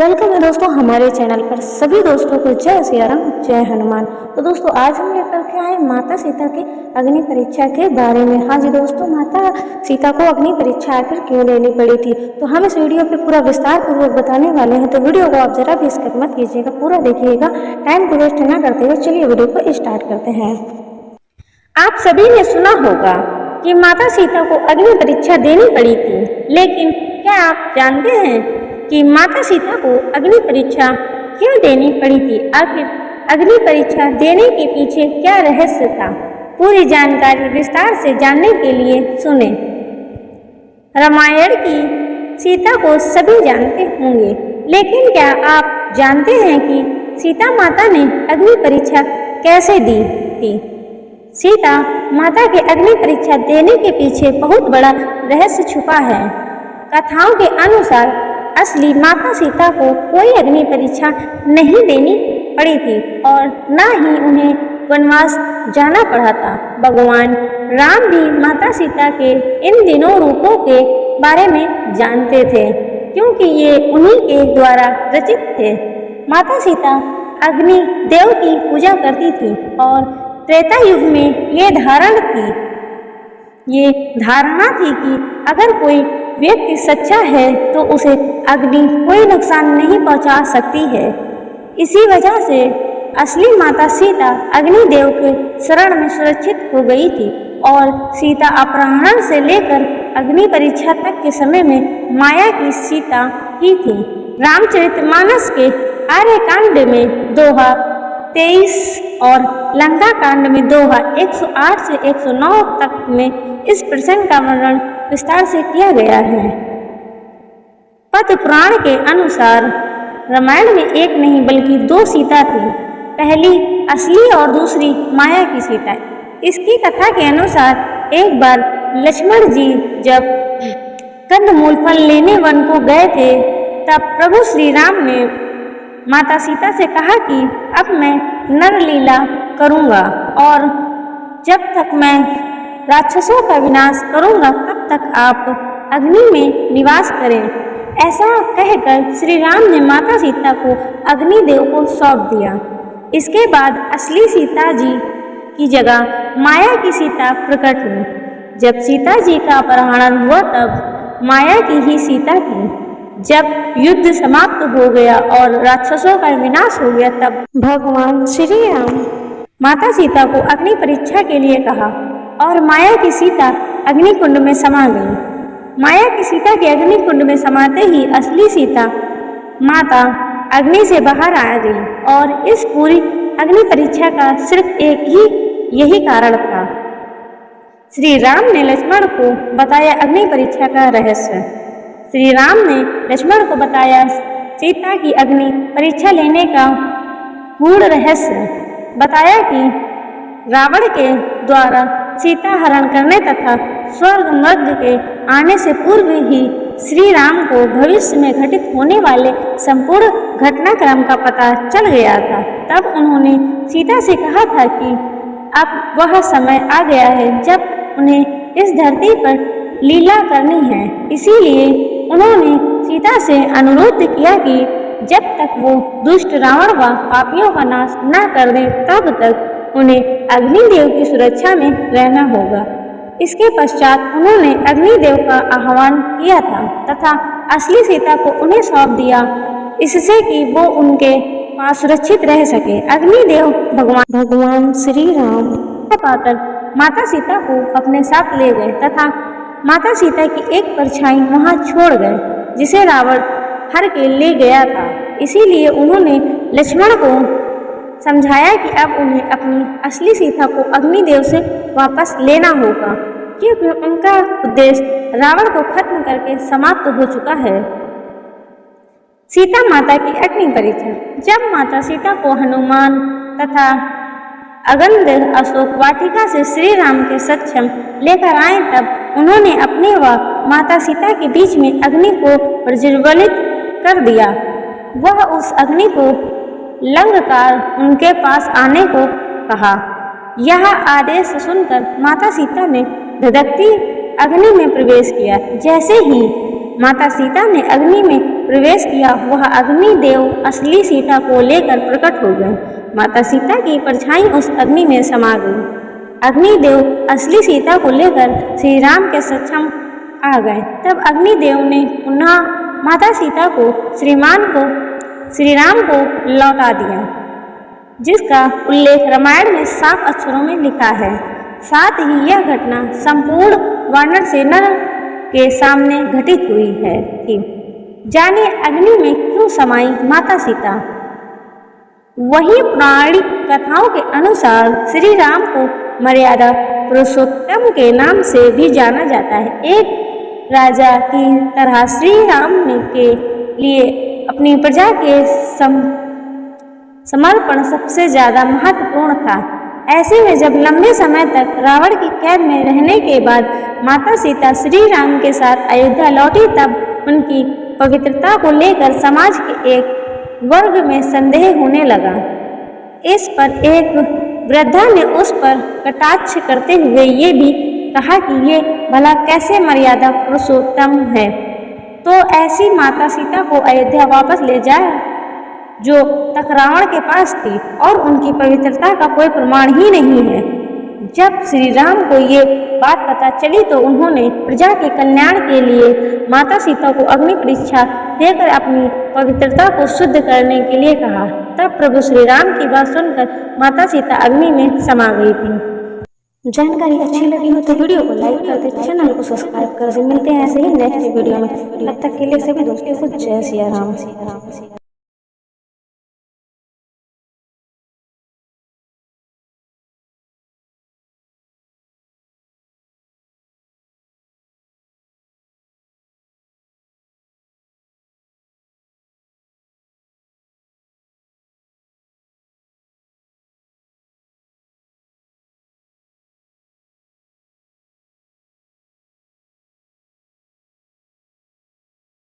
Welcome है दोस्तों हमारे चैनल पर सभी दोस्तों को जय सिया राम जय हनुमान। तो दोस्तों आज हम लेकर के आए माता सीता की अग्नि परीक्षा के बारे में। हाँ जी दोस्तों, माता सीता को अग्नि परीक्षा आखिर क्यों लेनी पड़ी थी, तो हम इस वीडियो पे पूरा विस्तार पूर्वक बताने वाले हैं। तो वीडियो को आप जरा भी स्किप मत कीजिएगा, पूरा देखिएगा। टाइम को वेस्ट न करते हुए चलिए वीडियो को स्टार्ट करते हैं। आप सभी ने सुना होगा कि माता सीता को अग्नि परीक्षा देनी पड़ी थी, लेकिन क्या आप जानते हैं कि माता सीता को अग्नि परीक्षा क्यों देनी पड़ी थी? आखिर अग्नि परीक्षा देने के पीछे क्या रहस्य था? पूरी जानकारी विस्तार से जानने के लिए सुने। रामायण की सीता को सभी जानते होंगे, लेकिन क्या आप जानते हैं कि सीता माता ने अग्नि परीक्षा कैसे दी थी? सीता माता के अग्नि परीक्षा देने के पीछे बहुत बड़ा रहस्य छुपा है। कथाओं के अनुसार असली माता सीता को कोई अग्नि परीक्षा नहीं देनी पड़ी थी और न ही उन्हें वनवास जाना पड़ा था। भगवान राम भी माता सीता के इन दिनों रूपों के बारे में जानते थे, क्योंकि ये उन्हीं के द्वारा रचित थे। माता सीता अग्नि देव की पूजा करती थी और त्रेता युग में ये धारणा थी कि अगर कोई व्यक्ति सच्चा है तो उसे अग्नि कोई नुकसान नहीं पहुंचा सकती है। इसी वजह से असली माता सीता अग्निदेव के शरण में सुरक्षित हो गई थी और सीता अपहरण से लेकर अग्नि परीक्षा तक के समय में माया की सीता ही थी। रामचरितमानस के आर्य कांड में दोहा 23 और लंका कांड में दोहा 108 से 109 तक में इस प्रसंग का वर्णन विस्तार से किया गया है। पद्म पुराण के अनुसार रामायण में एक नहीं बल्कि 2 सीता थी, पहली असली और दूसरी माया की सीता। इसकी कथा के अनुसार एक बार लक्ष्मण जी जब कंदमूल फल लेने वन को गए थे, तब प्रभु श्री राम ने माता सीता से कहा कि अब मैं नरलीला करूँगा और जब तक मैं राक्षसों का विनाश करूँगा तब तक आप अग्नि में निवास करें। ऐसा कहकर श्री राम ने माता सीता को अग्निदेव को सौंप दिया। इसके बाद असली सीता जी की जगह माया की सीता प्रकट हुई। जब सीता जी का अपहरण हुआ तब माया की ही सीता थी। जब युद्ध समाप्त हो गया और राक्षसों का विनाश हो गया, तब भगवान श्री राम माता सीता को अग्नि परीक्षा के लिए कहा और माया की सीता अग्नि कुंड में समा गई। माया की सीता के अग्नि कुंड में समाते ही असली सीता माता अग्नि से बाहर आ गई और इस पूरी अग्नि परीक्षा का सिर्फ यही कारण था। श्री राम ने लक्ष्मण को बताया अग्नि परीक्षा का रहस्य। श्री राम ने लक्ष्मण को बताया सीता की अग्नि परीक्षा लेने का गूढ़ रहस्य। बताया कि रावण के द्वारा सीता हरण करने तथा स्वर्ग मर्ग के आने से पूर्व ही श्री राम को भविष्य में घटित होने वाले संपूर्ण घटनाक्रम का पता चल गया था। तब उन्होंने सीता से कहा था कि अब वह समय आ गया है जब उन्हें इस धरती पर लीला करनी है। इसीलिए उन्होंने सीता से अनुरोध किया कि जब तक वो दुष्ट रावण व पापियों का नाश न कर दे तब तक उन्हें अग्निदेव की सुरक्षा में रहना होगा। इसके पश्चात उन्होंने अग्निदेव का आह्वान किया था तथा असली सीता को उन्हें सौंप दिया, इससे कि वो उनके पास सुरक्षित रह सके। अग्निदेव भगवान श्री राम पाकर माता सीता को अपने साथ ले गए तथा माता सीता की एक परछाई वहां छोड़ गए, जिसे रावण हर के ले गया था। इसीलिए उन्होंने लक्ष्मण को समझाया कि अब उन्हें अपनी असली सीता को अग्निदेव से वापस लेना होगा, क्योंकि उनका उद्देश्य रावण को खत्म करके समाप्त हो चुका है। सीता माता की अग्नि परीक्षा। जब माता सीता को हनुमान तथा अगंध अशोक वाटिका से श्री राम के सक्षम लेकर आए, तब उन्होंने अपने व माता सीता के बीच में अग्नि को प्रज्वलित कर दिया। वह उस अग्नि को लंघकर उनके पास आने को कहा। यह आदेश सुनकर माता सीता ने धधकती अग्नि में प्रवेश किया। जैसे ही माता सीता ने अग्नि में प्रवेश किया वह अग्निदेव असली सीता को लेकर प्रकट हो गए। माता सीता की परछाई उस अग्नि में समा गई। अग्निदेव असली सीता को लेकर श्री राम के सक्षम आ गए। तब अग्निदेव ने पुनः माता सीता को श्री राम को लौटा दिया, जिसका उल्लेख रामायण में साफ अक्षरों में लिखा है। साथ ही यह घटना संपूर्ण वानर सेना के सामने घटित हुई है कि जाने अग्नि में क्यों समाई माता सीता। वही पौराणिक कथाओं के अनुसार श्री राम को मर्यादा पुरुषोत्तम के नाम से भी जाना जाता है। एक राजा की तरह श्री राम के लिए अपनी प्रजा के समर्पण सबसे ज्यादा महत्वपूर्ण था। ऐसे में जब लंबे समय तक रावण की कैद में रहने के बाद माता सीता श्री राम के साथ अयोध्या लौटी, तब उनकी पवित्रता को लेकर समाज के एक वर्ग में संदेह होने लगा। इस पर एक वृद्धा ने उस पर कटाक्ष करते हुए ये भी कहा कि ये भला कैसे मर्यादा पुरुषोत्तम है, तो ऐसी माता सीता को अयोध्या वापस ले जाए जो तक रावण के पास थी और उनकी पवित्रता का कोई प्रमाण ही नहीं है। जब श्री राम को ये बात पता चली तो उन्होंने प्रजा के कल्याण के लिए माता सीता को अग्नि परीक्षा देकर अपनी पवित्रता को शुद्ध करने के लिए कहा। तब प्रभु श्री राम की बात सुनकर माता सीता अग्नि में समा गई थी। जानकारी अच्छी लगी हो तो वीडियो को लाइक कर दे, चैनल को सब्सक्राइब कर दे। मिलते हैं ऐसे ही नेक्स्ट वीडियो में। तब तक के लिए सभी दोस्तों को जय सिया राम।